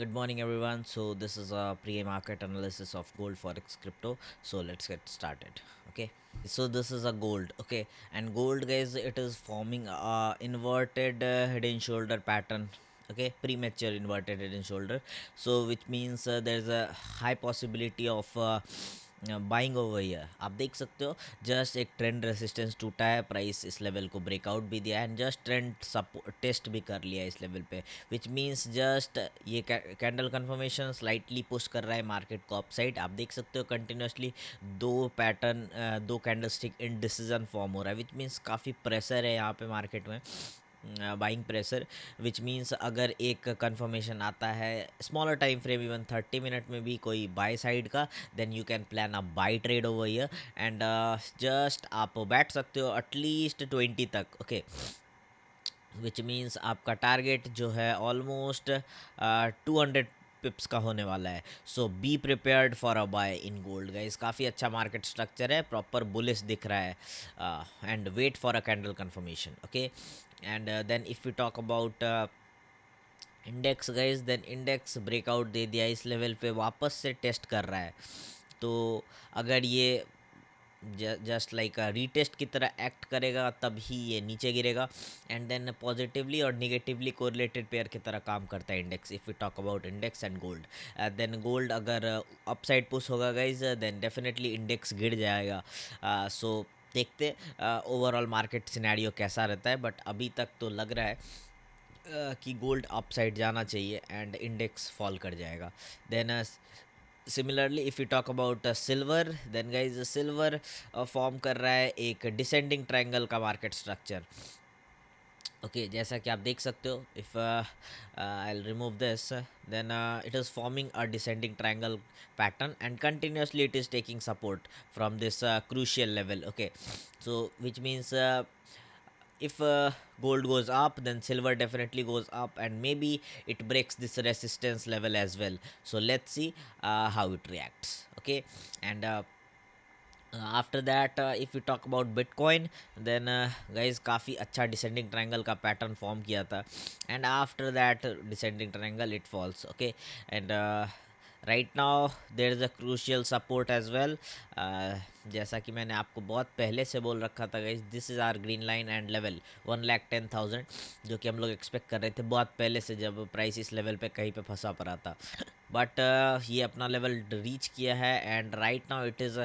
Good morning, everyone. So, this is a pre market analysis of gold forex crypto. So, let's get started. Okay. So, this is a gold. Okay. And gold, guys, it is forming a inverted head and shoulder pattern. Okay. Premature inverted head and shoulder. So, which means there's a high possibility of buying over here आप देख सकते हो just एक trend resistance टूटा है price इस level को breakout भी दिया है एंड जस्ट ट्रेंड टेस्ट भी कर लिया है इस लेवल पे विच मीन्स जस्ट ये कैंडल कंफर्मेशन स्लाइटली पुश कर रहा है मार्केट को अप साइड आप देख सकते हो कंटिन्यूसली दो candle stick in decision form हो रहा है विच मीन्स काफ़ी प्रेशर है यहाँ पे मार्केट में बाइंग प्रेशर विच मीन्स अगर एक कंफर्मेशन आता है smaller time frame even 30 minute में भी कोई बाय साइड का then you can plan a buy trade over year and just आप बैठ सकते हो एटलीस्ट 20 तक ओके विच मीन्स आपका टारगेट जो है ऑलमोस्ट 200 पिप्स का होने वाला है so be prepared for a buy in gold guys काफ़ी अच्छा मार्केट स्ट्रक्चर है प्रॉपर बुलिश दिख रहा है and wait for a candle confirmation okay and then if you talk about index guys then index breakout दे दिया इस level पे वापस से टेस्ट कर रहा है तो अगर ये जस्ट लाइक रीटेस्ट की तरह एक्ट करेगा तब ही ये नीचे गिरेगा एंड देन पॉजिटिवली और निगेटिवली कोरिलेटेड पेयर की तरह काम करता है index if you talk about index and gold then gold अगर अपसाइड पुश होगा गाइज देन डेफिनेटली इंडेक्स गिर जाएगा सो देखते ओवरऑल मार्केट सिनेरियो कैसा रहता है बट अभी तक तो लग रहा है कि गोल्ड अपसाइड जाना चाहिए एंड इंडेक्स फॉल कर जाएगा then similarly if you talk about silver then guys silver form कर रहा है एक डिसेंडिंग ट्रायंगल का मार्केट स्ट्रक्चर ओके जैसा कि आप देख सकते हो if I remove this then it is forming a descending triangle pattern and continuously it is taking support from this crucial level okay so which means if gold goes up then silver definitely goes up and maybe it breaks this resistance level as well so let's see how it reacts okay and after that if we talk about bitcoin then guys काफ़ी अच्छा descending triangle का pattern form किया था and after that descending triangle it falls okay and right now there is a crucial support as well जैसा कि मैंने आपको बहुत पहले से बोल रखा था guys this is our green line and level 1,10,000 जो कि हम लोग एक्सपेक्ट कर रहे थे बहुत पहले से जब प्राइस इस लेवल पे कहीं पे फंसा पड़ा था बट ये अपना लेवल रीच किया है and right now it is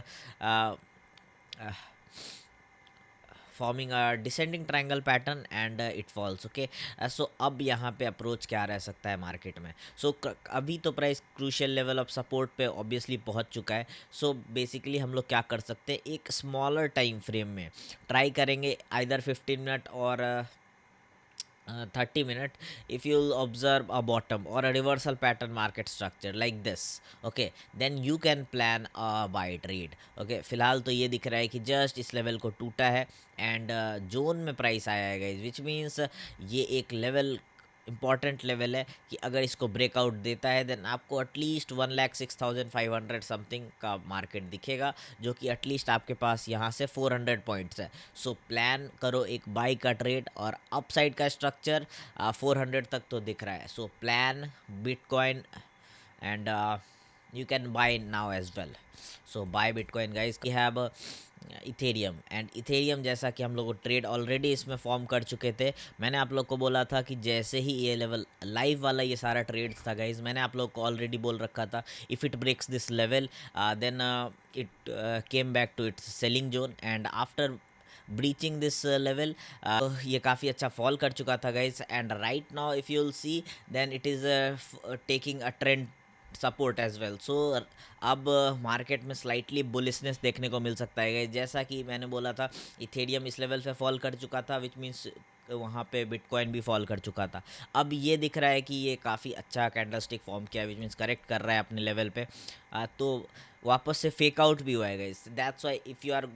forming a descending triangle pattern and it falls okay so अब यहाँ पे अप्रोच क्या रह सकता है मार्केट में सो अभी तो price crucial level of support पे ऑब्वियसली पहुँच चुका है सो बेसिकली हम लोग क्या कर सकते हैं एक स्मॉलर टाइम फ्रेम में ट्राई करेंगे आइदर 15 मिनट और 30 minute if you'll observe a bottom or a reversal pattern market structure like this okay then you can plan a buy trade okay फिलहाल तो ये दिख रहा है कि जस्ट इस लेवल को टूटा है एंड जोन में प्राइस आया है गाइस विच मीन्स ये एक लेवल इंपॉर्टेंट लेवल है कि अगर इसको ब्रेकआउट देता है देन आपको एटलीस्ट 1,06,500 समथिंग का मार्केट दिखेगा जो कि एटलीस्ट आपके पास यहाँ से 400 पॉइंट्स है सो प्लान करो एक बाई का ट्रेड और अपसाइड का स्ट्रक्चर 400 तक तो दिख रहा है so plan bitcoin and you can buy now as well so buy bitcoin guys we have Ethereum and Ethereum जैसा कि हम लोग ट्रेड ऑलरेडी इसमें फॉर्म कर चुके थे मैंने आप लोग को बोला था कि जैसे ही ये लेवल लाइव वाला ये सारा ट्रेड था गाइज मैंने आप लोग को ऑलरेडी बोल रखा था if it breaks this level then it came back to its selling zone and after breaching this level ये काफ़ी अच्छा फॉल कर चुका था guys and right now if you will see then it is taking a trend support as well so अब market में slightly bullishness देखने को मिल सकता है जैसा कि मैंने बोला था इथेरियम इस लेवल पे फॉल कर चुका था विच मीन्स वहाँ पे बिटकॉइन भी फॉल कर चुका था अब ये दिख रहा है कि ये काफ़ी अच्छा कैंडलस्टिक फॉर्म किया है विच मीन्स करेक्ट कर रहा है अपने लेवल पे तो वापस से फेक आउट भी हुआ है guys that's why if you are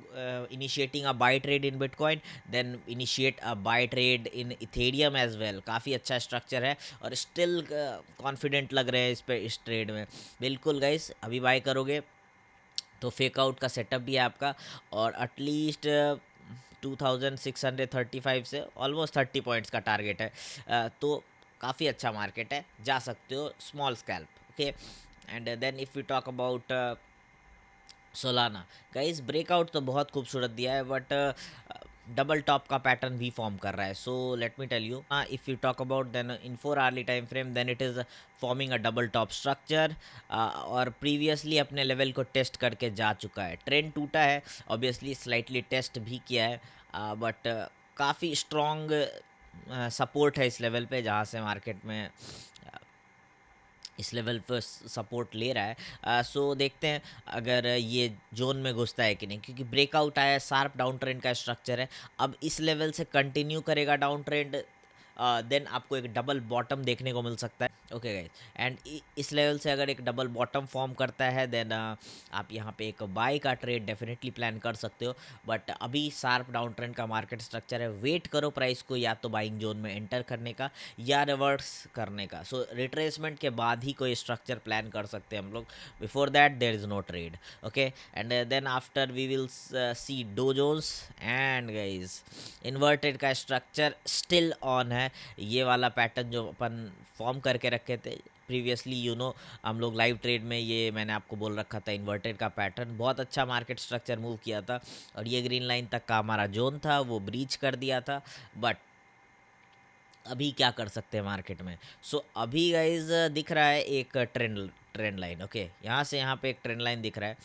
initiating a buy trade in Bitcoin then initiate a buy trade in Ethereum as well काफ़ी अच्छा स्ट्रक्चर है और स्टिल कॉन्फिडेंट लग रहे हैं इस पे इस ट्रेड में बिल्कुल गाइस अभी बाय करोगे तो फेक आउट का सेटअप भी है आपका और एटलीस्ट 2,635 से ऑलमोस्ट 30 पॉइंट्स का टारगेट है तो काफ़ी अच्छा मार्केट है, जा सकते हो small scalp. Okay, and then if you talk about Solana, guys breakout तो बहुत खूबसूरत दिया है, बट डबल टॉप का पैटर्न भी फॉर्म कर रहा है। So let me tell you, if you talk about then in 4 hourly time frame, then it is forming a double top structure, और प्रीवियसली अपने लेवल को टेस्ट करके जा चुका है। ट्रेंड टूटा है, ऑब्वियसली स्लाइटली टेस्ट भी किया है, बट काफ़ी स्ट्रॉन्ग सपोर्ट है इस लेवल पे, जहाँ से मार्केट में इस लेवल पर सपोर्ट ले रहा है। सो देखते हैं अगर ये जोन में घुसता है कि नहीं, क्योंकि ब्रेकआउट आया है, शार्प डाउन ट्रेंड का स्ट्रक्चर है। अब इस लेवल से कंटिन्यू करेगा डाउन ट्रेंड, देन आपको एक डबल बॉटम देखने को मिल सकता है। ओके गाइस, एंड इस लेवल से अगर एक डबल बॉटम फॉर्म करता है, देन आप यहाँ पे एक बाय का ट्रेड डेफिनेटली प्लान कर सकते हो। बट अभी शार्प डाउन ट्रेंड का मार्केट स्ट्रक्चर है, वेट करो प्राइस को या तो बाइंग जोन में एंटर करने का या रिवर्स करने का। सो रिट्रेसमेंट के बाद ही कोई स्ट्रक्चर प्लान कर सकते हैं हम लोग, before that there is no trade. Okay, and then after we will see Dow Jones, and guys inverted का स्ट्रक्चर स्टिल ऑन है। ये वाला पैटर्न जो अपन फॉर्म करके रखे थे प्रीवियसली, यू नो, हम लोग लाइव ट्रेड में, ये मैंने आपको बोल रखा था, इन्वर्टेड का पैटर्न बहुत अच्छा मार्केट स्ट्रक्चर मूव किया था, और ये ग्रीन लाइन तक का हमारा जोन था वो ब्रीच कर दिया था। बट अभी क्या कर सकते हैं मार्केट में? सो अभी गाइज दिख रहा है एक ट्रेंड लाइन। ओके, यहाँ से यहाँ पे एक ट्रेंड लाइन दिख रहा है,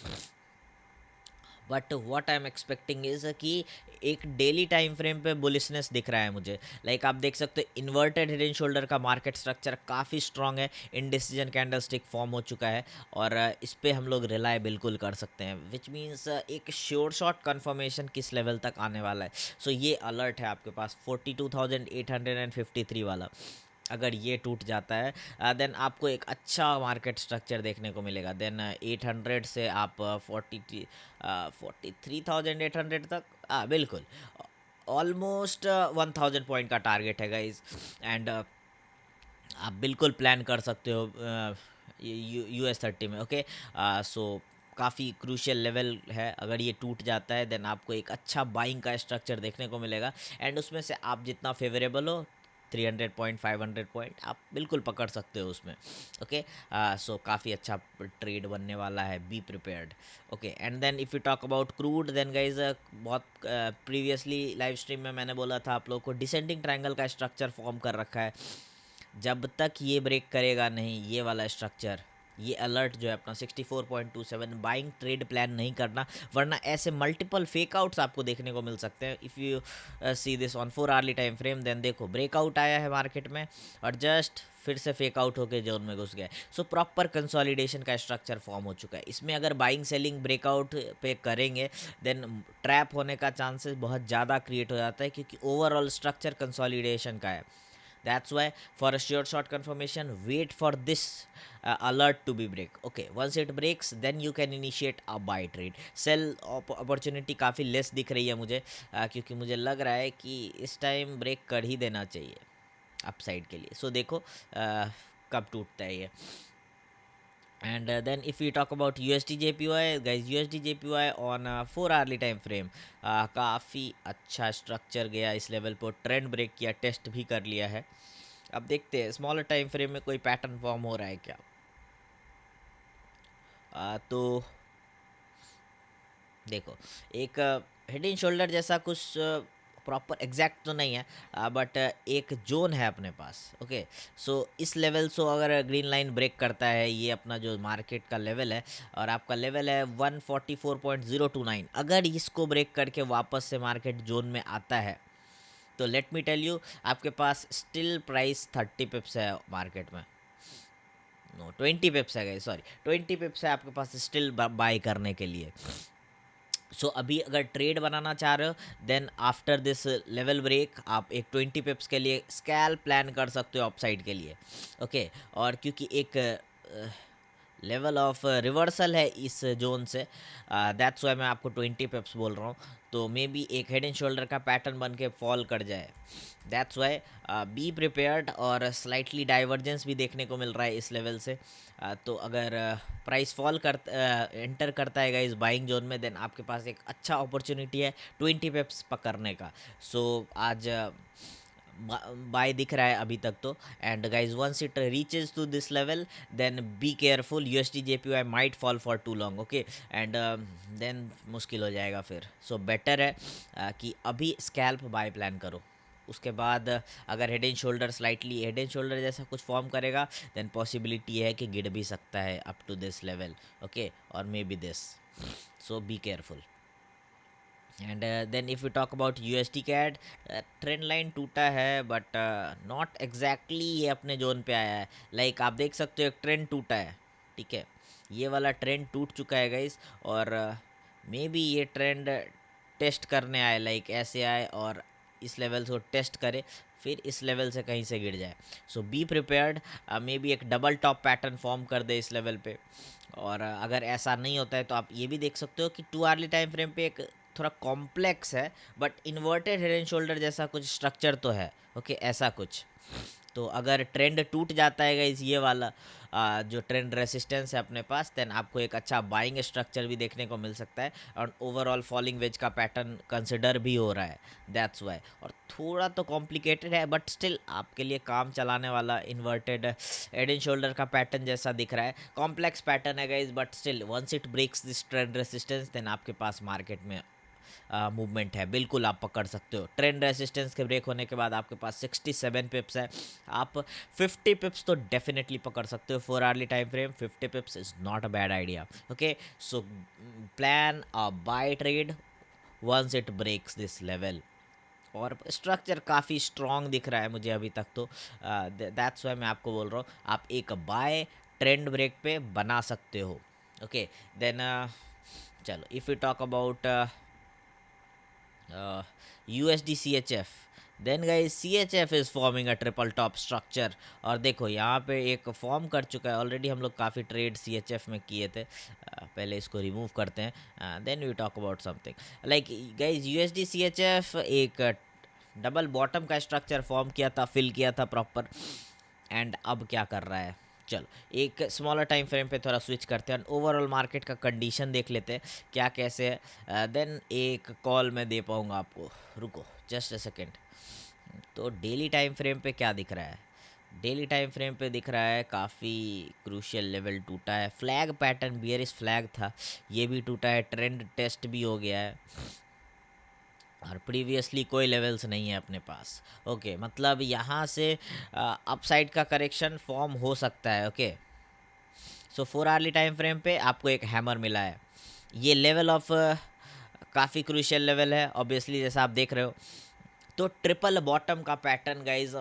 but what I am expecting is कि एक डेली टाइम फ्रेम पे बुलिशनेस दिख रहा है मुझे। लाइक आप देख सकते हो इन्वर्टेड हेड एंड शोल्डर का मार्केट स्ट्रक्चर काफ़ी स्ट्रांग है, इंडिसीजन कैंडल स्टिक फॉर्म हो चुका है, और इस पे हम लोग रिलाई बिल्कुल कर सकते हैं, विच मीन्स एक श्योर शॉट कन्फर्मेशन किस लेवल तक आने वाला है। सो ये अलर्ट है आपके पास 42,853 वाला, अगर ये टूट जाता है देन आपको एक अच्छा मार्केट स्ट्रक्चर देखने को मिलेगा। देन 800 से आप 43,800 तक, बिल्कुल ऑलमोस्ट 1000 पॉइंट का टारगेट है गाइज, एंड आप बिल्कुल प्लान कर सकते हो US 30 में। ओके, सो काफ़ी क्रूशियल लेवल है, अगर ये टूट जाता है देन आपको एक अच्छा बाइंग का स्ट्रक्चर देखने को मिलेगा, एंड उसमें से आप जितना फेवरेबल हो 300 पॉइंट 500 पॉइंट आप बिल्कुल पकड़ सकते हो उसमें। ओके, सो काफ़ी अच्छा ट्रेड बनने वाला है, be prepared. Okay, and then if you talk about crude, then guys बहुत प्रीवियसली लाइव स्ट्रीम में मैंने बोला था आप लोग को, डिसेंडिंग ट्रायंगल का स्ट्रक्चर फॉर्म कर रखा है। जब तक ये ब्रेक करेगा नहीं ये वाला स्ट्रक्चर, ये अलर्ट जो है अपना 64.27, बाइंग ट्रेड प्लान नहीं करना, वरना ऐसे मल्टीपल फेक आउट्स आपको देखने को मिल सकते हैं। If you see this on 4 hourly time frame, then देखो ब्रेकआउट आया है मार्केट में और जस्ट फिर से फेक आउट होकर जोन में घुस गया। सो प्रॉपर कंसोलिडेशन का स्ट्रक्चर फॉर्म हो चुका है। इसमें अगर बाइंग सेलिंग ब्रेकआउट पे करेंगे देन ट्रैप होने का चांसेस बहुत ज़्यादा क्रिएट हो जाता है, क्योंकि ओवरऑल स्ट्रक्चर कंसोलिडेशन का है। That's why for a sure shot confirmation, wait for this alert to be break. Okay, once it breaks then you can initiate a buy trade. Sell opportunity काफ़ी less दिख रही है मुझे, क्योंकि मुझे लग रहा है कि इस टाइम ब्रेक कर ही देना चाहिए अपसाइड के लिए। सो देखो कब टूटता है ये। And then if we talk about USD JPY, guys, USD JPY on 4 hourly time frame, काफ़ी अच्छा स्ट्रक्चर गया इस लेवल पर, ट्रेंड ब्रेक किया, टेस्ट भी कर लिया है। अब देखते हैं स्मॉलर टाइम फ्रेम में कोई पैटर्न फॉर्म हो रहा है क्या। तो देखो एक हेड एंड शोल्डर जैसा कुछ प्रॉपर एग्जैक्ट तो नहीं है, बट एक जोन है अपने पास। ओके, सो इस लेवल सो अगर ग्रीन लाइन ब्रेक करता है, ये अपना जो मार्केट का लेवल है और आपका लेवल है 144.029, अगर इसको ब्रेक करके वापस से मार्केट जोन में आता है तो लेट मी टेल यू आपके पास स्टिल प्राइस 30 पिप्स है मार्केट में, नो 20 पिप्स है, सॉरी 20 पिप्स है आपके पास स्टिल बाय करने के लिए। सो अभी अगर ट्रेड बनाना चाह रहे हो then after this level break आप एक 20 पिप्स के लिए स्कैल प्लान कर सकते हो अपसाइड के लिए। ओके, और क्योंकि एक लेवल ऑफ रिवर्सल है इस जोन से, दैट्स वाई मैं आपको 20 पिप्स बोल रहा हूँ। तो मे बी एक हेड एंड शोल्डर का पैटर्न बन के फॉल कर जाए, दैट्स वाई बी प्रिपेयर्ड, और स्लाइटली डाइवर्जेंस भी देखने को मिल रहा है इस लेवल से। तो अगर प्राइस फॉल कर एंटर करता है इस बाइंग जोन में, देन आपके पास एक अच्छा अपॉर्चुनिटी है 20 पिप्स पकड़ने का। सो आज बाय दिख रहा है अभी तक तो। And guys once it reaches to this level then be careful, USD JPY might fall for too long, okay. And then मुश्किल हो जाएगा फिर। सो बेटर है कि अभी स्कैल्प बाय प्लान करो। उसके बाद अगर head and shoulder slightly head and shoulder जैसा कुछ फॉर्म करेगा देन पॉसिबिलिटी है कि गिर भी सकता है up to this level, okay, और maybe this. So be careful. And then if you talk about USD CAD, trend line टूटा है बट नॉट एग्जैक्टली ये अपने जोन पे आया है। लाइक आप देख सकते हो एक ट्रेंड टूटा है, ठीक है, ये वाला ट्रेंड टूट चुका है गाइस। और मे बी ये ट्रेंड टेस्ट करने आए, लाइक ऐसे आए और इस लेवल को टेस्ट करे, फिर इस लेवल से कहीं से गिर जाए। सो बी प्रिपेयर्ड, मे बी एक डबल टॉप पैटर्न फॉर्म कर दे इस लेवल पे। और अगर ऐसा नहीं होता है तो आप ये भी देख सकते हो कि 2 आवर्ली टाइम फ्रेम पे एक थोड़ा कॉम्प्लेक्स है but inverted head and shoulder जैसा कुछ स्ट्रक्चर तो है, ओके, ऐसा कुछ। तो अगर ट्रेंड टूट जाता है गाइस ये वाला जो ट्रेंड रेसिस्टेंस है अपने पास, देन आपको एक अच्छा बाइंग स्ट्रक्चर भी देखने को मिल सकता है और ओवरऑल फॉलिंग वेज का पैटर्न कंसिडर भी हो रहा है, दैट्स वाई। और थोड़ा तो कॉम्प्लिकेटेड है बट स्टिल आपके लिए काम चलाने वाला इन्वर्टेड हेड एंड शोल्डर का पैटर्न जैसा दिख रहा है। कॉम्प्लेक्स पैटर्न है guys but still once it breaks this trend resistance then आपके पास मार्केट में मूवमेंट है, बिल्कुल आप पकड़ सकते हो। ट्रेंड रेसिस्टेंस के ब्रेक होने के बाद आपके पास 67 पिप्स है, आप 50 पिप्स तो डेफिनेटली पकड़ सकते हो। 4 hourly time frame 50 pips is not a bad idea, okay. So plan a buy trade once it breaks this level. और स्ट्रक्चर काफ़ी स्ट्रॉन्ग दिख रहा है मुझे अभी तक तो, दैट्स वाई मैं आपको बोल रहा हूँ आप एक बाय ट्रेंड ब्रेक पे बना सकते हो, ओके। देन चलो if you talk about USD CHF, then guys CHF is forming a triple top structure. और देखो यहाँ पे एक फॉर्म कर चुका है ऑलरेडी, हम लोग काफ़ी ट्रेड CHF में किए थे। पहले इसको रिमूव करते हैं then we talk about something like guys USD CHF एक डबल बॉटम का स्ट्रक्चर फॉर्म किया था, फिल किया था प्रॉपर। एंड अब क्या कर रहा है, चलो एक स्मॉलर टाइम फ्रेम पे थोड़ा स्विच करते हैं, ओवरऑल मार्केट का कंडीशन देख लेते हैं क्या कैसे है, देन एक कॉल मैं दे पाऊँगा आपको। रुको जस्ट अ सेकेंड। तो डेली टाइम फ्रेम पे क्या दिख रहा है, डेली टाइम फ्रेम पे दिख रहा है काफ़ी क्रूशियल लेवल टूटा है, फ्लैग पैटर्न बियरिश फ्लैग था ये भी टूटा है, ट्रेंड टेस्ट भी हो गया है और प्रीवियसली कोई लेवल्स नहीं है अपने पास, ओके। मतलब यहाँ से अपसाइड का करेक्शन फॉर्म हो सकता है, okay. So 4 hourly time frame पे आपको एक हैमर मिला है, ये लेवल ऑफ काफ़ी क्रूशियल लेवल है ऑब्वियसली जैसा आप देख रहे हो। तो ट्रिपल बॉटम का पैटर्न गाइज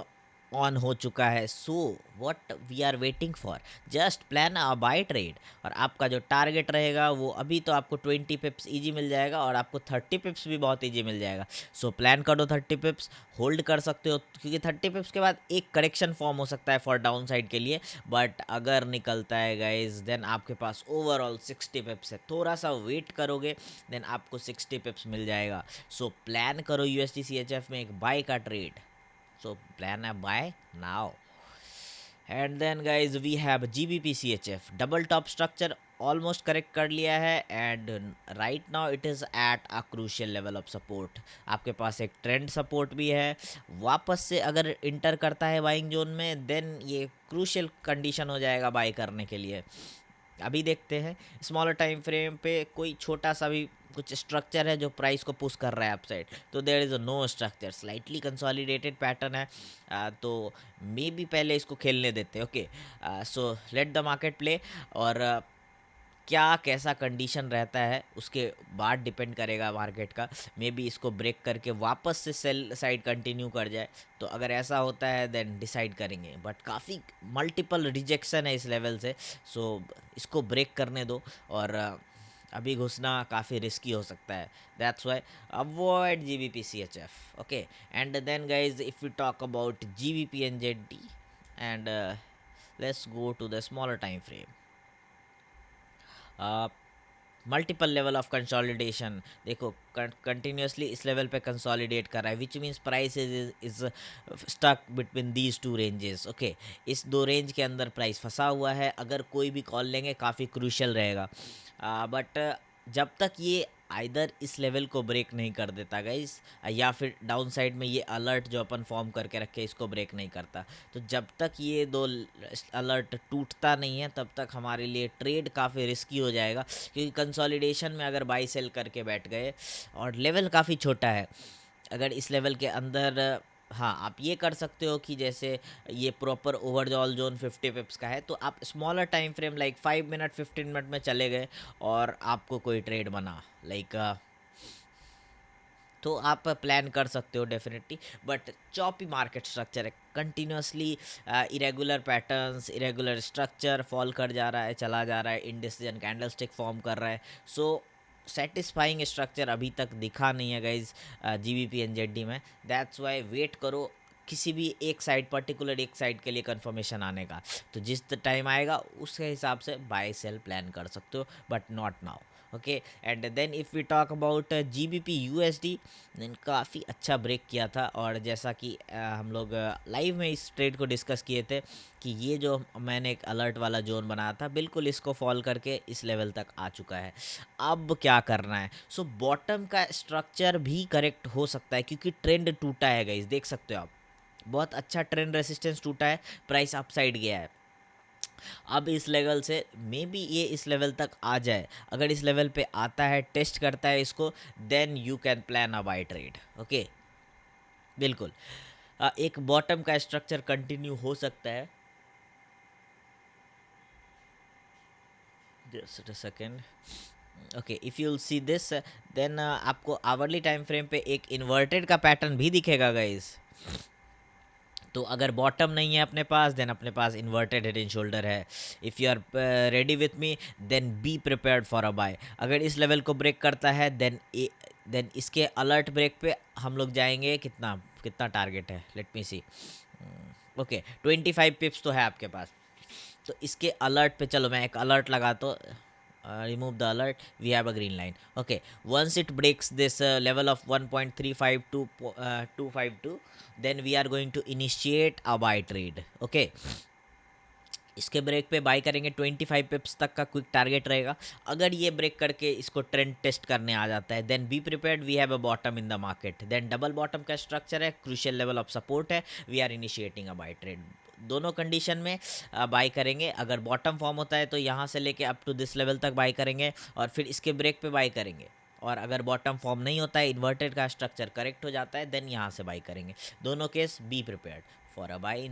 ऑन हो चुका है। So what we are waiting for, just plan a buy trade. और आपका जो टारगेट रहेगा वो अभी तो आपको 20 पिप्स इजी मिल जाएगा और आपको 30 पिप्स भी बहुत इजी मिल जाएगा। सो प्लान करो 30 पिप्स, होल्ड कर सकते हो क्योंकि 30 पिप्स के बाद एक करेक्शन फॉर्म हो सकता है फॉर डाउन साइड के लिए, बट अगर निकलता है गाइज देन आपके पास ओवरऑल 60 पिप्स है, थोड़ा सा वेट करोगे देन आपको 60 पिप्स मिल जाएगा। सो प्लान करो USD CHF में एक बाय का trade, so plan a buy now। And then guys we have GBP CHF double top structure almost correct कर लिया है and right now it is at a crucial level of support. आपके पास एक trend support भी है, वापस से अगर इंटर करता है बाइंग जोन में देन ये क्रूशियल कंडीशन हो जाएगा बाय करने के लिए। अभी देखते हैं स्मॉलर टाइम फ्रेम पे कोई छोटा सा भी कुछ स्ट्रक्चर है जो प्राइस को पुश कर रहा है अपसाइड, तो there is no structure, slightly consolidated pattern है। तो मे बी पहले इसको खेलने देते हैं, okay. So let the market play. और क्या कैसा कंडीशन रहता है उसके बाद डिपेंड करेगा मार्केट का, मे बी इसको ब्रेक करके वापस से सेल साइड कंटिन्यू कर जाए, तो अगर ऐसा होता है देन डिसाइड करेंगे। बट काफ़ी मल्टीपल रिजेक्शन है इस लेवल से, सो इसको ब्रेक करने दो। और अभी घुसना काफ़ी रिस्की हो सकता है, that's why avoid GBP CHF, okay. And then guys if you talk about GBP NZD and let's go to the smaller time frame. Multiple level of consolidation, देखो कंटिन्यूसली इस लेवल पे कंसोलिडेट कर रहा है which means price is stuck between these two ranges, okay. इस दो range के अंदर प्राइस फंसा हुआ है, अगर कोई भी कॉल लेंगे काफ़ी क्रूशियल रहेगा। बट जब तक ये आइदर इस लेवल को ब्रेक नहीं कर देता गाइस, या फिर डाउन साइड में ये अलर्ट जो अपन फॉर्म करके रखे इसको ब्रेक नहीं करता, तो जब तक ये दो अलर्ट टूटता नहीं है तब तक हमारे लिए ट्रेड काफ़ी रिस्की हो जाएगा, क्योंकि कंसोलिडेशन में अगर बाई सेल करके बैठ गए और लेवल काफ़ी छोटा है, अगर इस लेवल के अंदर, हाँ आप ये कर सकते हो कि जैसे ये प्रॉपर ओवरऑल जोन 50 पिप्स का है, तो आप smaller time frame like 5 minute 15 minute में चले गए और आपको कोई ट्रेड बना लाइक, तो आप प्लान कर सकते हो definitely. But choppy market structure है, continuously irregular patterns, irregular structure, fall कर जा रहा है, चला जा रहा है, इंडिसीजन कैंडलस्टिक फॉर्म कर रहा है। सो सेटिस्फाइंग स्ट्रक्चर अभी तक दिखा नहीं है गाइज जीबीपी एनजेडी में। दैट्स वाई वेट करो किसी भी एक साइड, पर्टिकुलर एक साइड के लिए कंफर्मेशन आने का, तो जिस टाइम आएगा उसके हिसाब से बाय सेल प्लान कर सकते हो, but not now. Okay, and then if we talk about GBP USD, then काफ़ी अच्छा ब्रेक किया था, और जैसा कि हम लोग लाइव में इस ट्रेड को डिस्कस किए थे कि ये जो मैंने एक अलर्ट वाला जोन बनाया था बिल्कुल इसको फॉल करके इस लेवल तक आ चुका है। अब क्या करना है? सो बॉटम का स्ट्रक्चर भी करेक्ट हो सकता है क्योंकि ट्रेंड टूटा है गाइस, देख सकते हो आप, बहुत अच्छा ट्रेंड रेसिस्टेंस टूटा है, प्राइस अपसाइड गया है। अब इस लेवल से मे बी ये इस लेवल तक आ जाए, अगर इस लेवल पे आता है, टेस्ट करता है इसको, then you can plan a buy trade. Okay, बिल्कुल एक बॉटम का स्ट्रक्चर कंटिन्यू हो सकता है। Just a second. Okay, if you will see this, then आपको आवरली टाइम फ्रेम पे एक इन्वर्टेड का पैटर्न भी दिखेगा गाइस। तो अगर बॉटम नहीं है अपने पास, देन अपने पास इन्वर्टेड हेड एंड शोल्डर है। If you are ready with me, then be prepared for a buy. अगर इस लेवल को ब्रेक करता है, देन इसके अलर्ट ब्रेक पे हम लोग जाएंगे, कितना कितना टारगेट है, लेट मी सी। ओके, 25 पिप्स तो है आपके पास, तो इसके अलर्ट पे चलो मैं एक अलर्ट लगा, तो remove the alert, we have a green line. Okay, once it breaks this level of 1.35 to 252, then we are going to initiate a buy trade. Okay, इसके ब्रेक पे बाय करेंगे, 25 पिप्स तक का क्विक टारगेट रहेगा। अगर ये ब्रेक करके इसको ट्रेंड टेस्ट करने आ जाता है, then be prepared, we have a bottom in the market, then double bottom का स्ट्रक्चर है, क्रूशियल लेवल ऑफ सपोर्ट है, we are initiating a buy trade. दोनों कंडीशन में बाय करेंगे। अगर बॉटम फॉर्म होता है तो यहाँ से लेके अप टू दिस लेवल तक बाय करेंगे और फिर इसके ब्रेक पे बाय करेंगे, और अगर बॉटम फॉर्म नहीं होता है, इन्वर्टेड का स्ट्रक्चर करेक्ट हो जाता है, देन यहाँ से बाय करेंगे। दोनों case be prepared for a buy in